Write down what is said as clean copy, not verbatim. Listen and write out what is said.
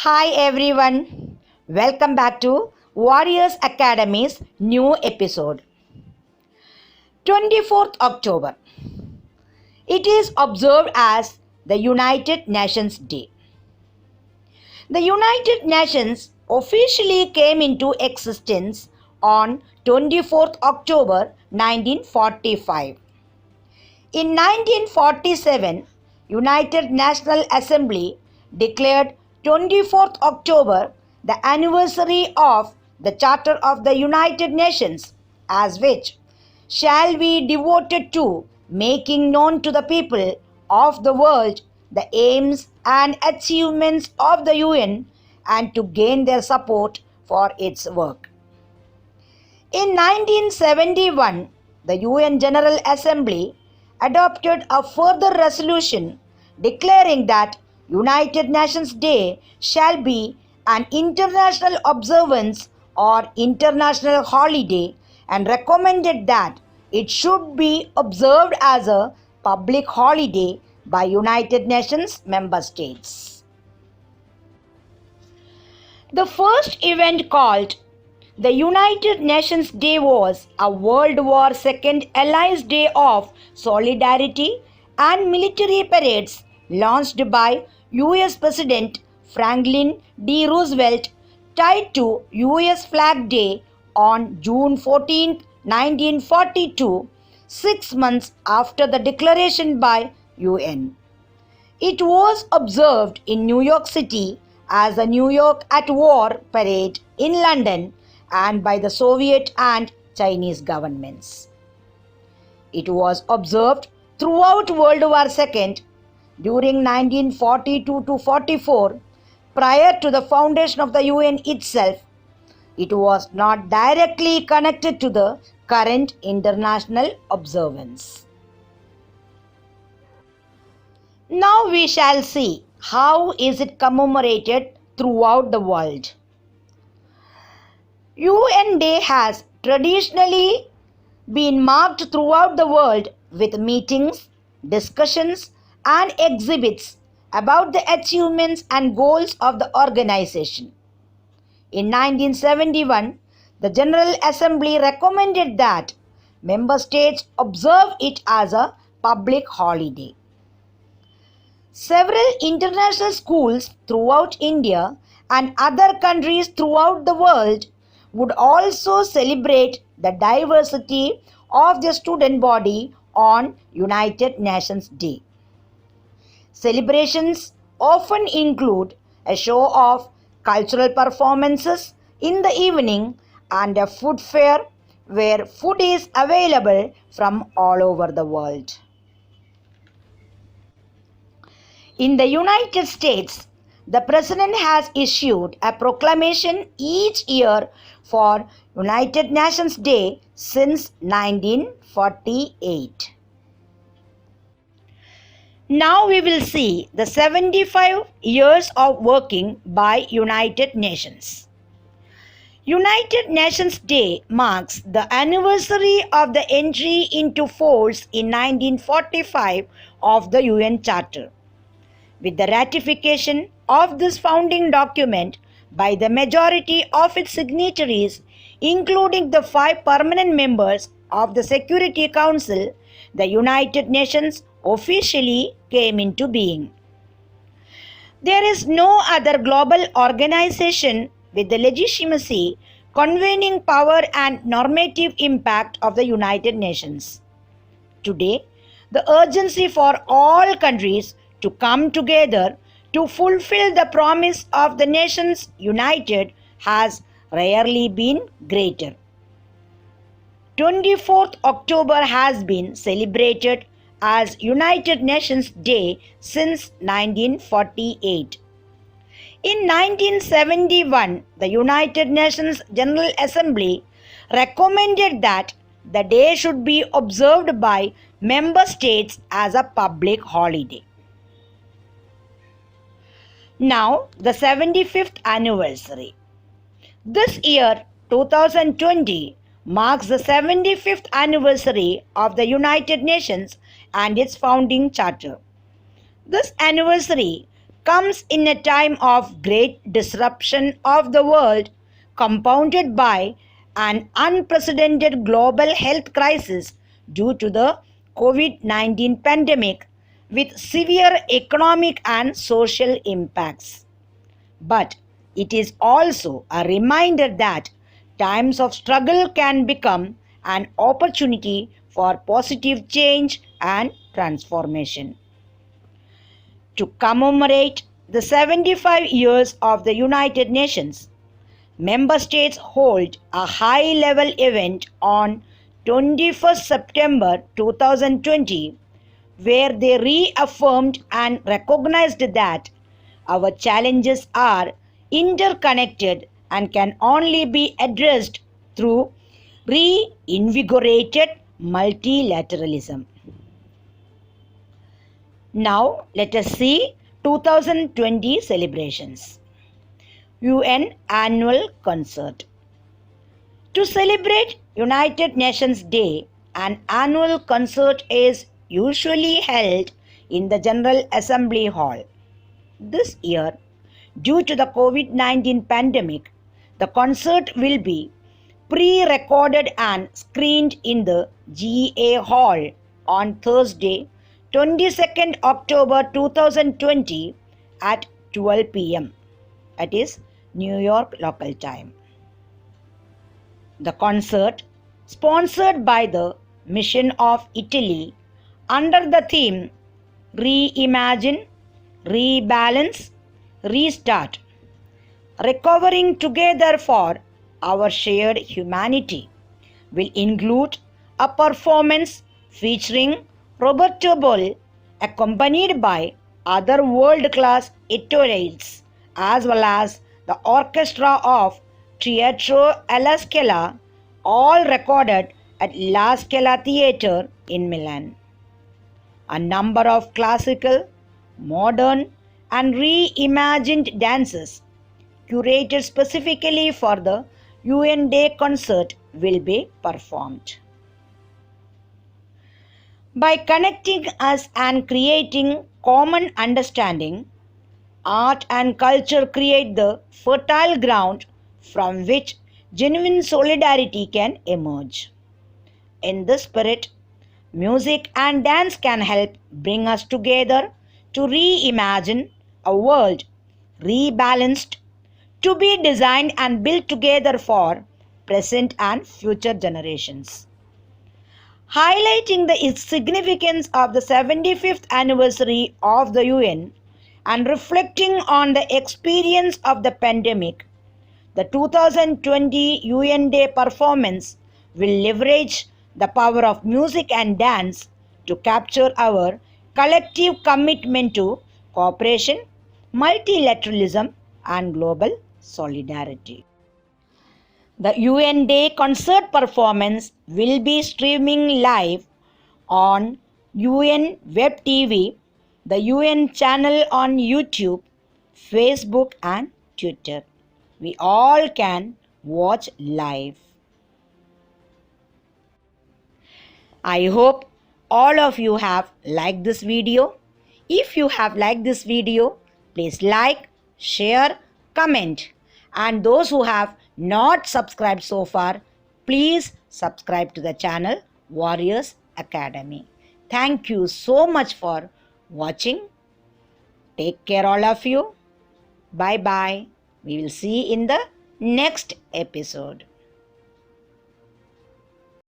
Hi everyone, welcome back to Warriors Academy's new episode. 24th October. It is observed as the United Nations Day. The United Nations officially came into existence on 24th October 1945. In 1947, United National Assembly declared 24th October the anniversary of the Charter of the United Nations, as which shall be devoted to making known to the people of the world the aims and achievements of the UN and to gain their support for its work. In 1971, the UN General Assembly adopted a further resolution declaring that United Nations Day shall be an international observance or international holiday and recommended that it should be observed as a public holiday by United Nations member states. The first event called the United Nations Day was a World War II Allies Day of Solidarity and military parades launched by US President Franklin D. Roosevelt tied to US Flag Day on June 14, 1942, 6 months after the declaration by UN. It was observed in New York City as the New York at War parade in London and by the Soviet and Chinese governments. It was observed throughout World War II during 1942 to 44 prior to the foundation of the UN itself. It was not directly connected to the current international observance. Now we shall see how is it commemorated throughout the world. UN Day has traditionally been marked throughout the world with meetings, discussions and exhibits about the achievements and goals of the organization. In 1971, the General Assembly recommended that member states observe it as a public holiday. Several international schools throughout India and other countries throughout the world would also celebrate the diversity of their student body on United Nations Day. Celebrations often include a show of cultural performances in the evening and a food fair where food is available from all over the world. In the United States, the President has issued a proclamation each year for United Nations Day since 1948. Now we will see the 75 years of working by United Nations. United Nations Day marks the anniversary of the entry into force in 1945 of the UN Charter. With the ratification of this founding document by the majority of its signatories, including the 5 permanent members of the Security Council, the United Nations officially came into being. There is no other global organization with the legitimacy, convening power and normative impact of the United Nations. Today, the urgency for all countries to come together to fulfill the promise of the nations united has rarely been greater. 24th October has been celebrated as United Nations Day since 1948. In 1971, the United Nations General Assembly recommended that the day should be observed by member states as a public holiday. Now, the 75th anniversary. This year, 2020, marks the 75th anniversary of the United Nations and its founding charter. This anniversary comes in a time of great disruption of the world, compounded by an unprecedented global health crisis due to the COVID-19 pandemic with severe economic and social impacts. But it is also a reminder that times of struggle can become an opportunity for positive change and transformation. To commemorate the 75 years of the United Nations, member states hold a high-level event on 21st September 2020 where they reaffirmed and recognized that our challenges are interconnected and can only be addressed through reinvigorated multilateralism. Now let us see 2020 celebrations. UN Annual Concert. To celebrate United Nations Day, an annual concert is usually held in the General Assembly Hall. This year, due to the COVID-19 pandemic, the concert will be pre-recorded and screened in the GA Hall on Thursday, 22nd October 2020 at 12 p.m. That is New York local time. The concert, sponsored by the Mission of Italy under the theme Reimagine, Rebalance, Restart, Recovering Together for Our Shared Humanity, will include a performance featuring Roberto Boll, accompanied by other world-class italians, as well as the orchestra of Teatro alla Scala, all recorded at La Scala Theatre in Milan. A number of classical, modern, and reimagined dances curated specifically for the UN Day concert will be performed. By connecting us and creating common understanding, art and culture create the fertile ground from which genuine solidarity can emerge. In this spirit, music and dance can help bring us together to reimagine a world rebalanced to be designed and built together for present and future generations. Highlighting the significance of the 75th anniversary of the UN and reflecting on the experience of the pandemic, the 2020 UN Day performance will leverage the power of music and dance to capture our collective commitment to cooperation, multilateralism, and global solidarity. The UN Day concert performance will be streaming live on UN Web TV, the UN channel on YouTube, Facebook, and Twitter. We all can watch live. I hope all of you have liked this video. If you have liked this video, please like, share, comment. And those who have not subscribed so far, please subscribe to the channel Warriors Academy. Thank you so much for watching. Take care all of you. Bye bye. We will see in the next episode.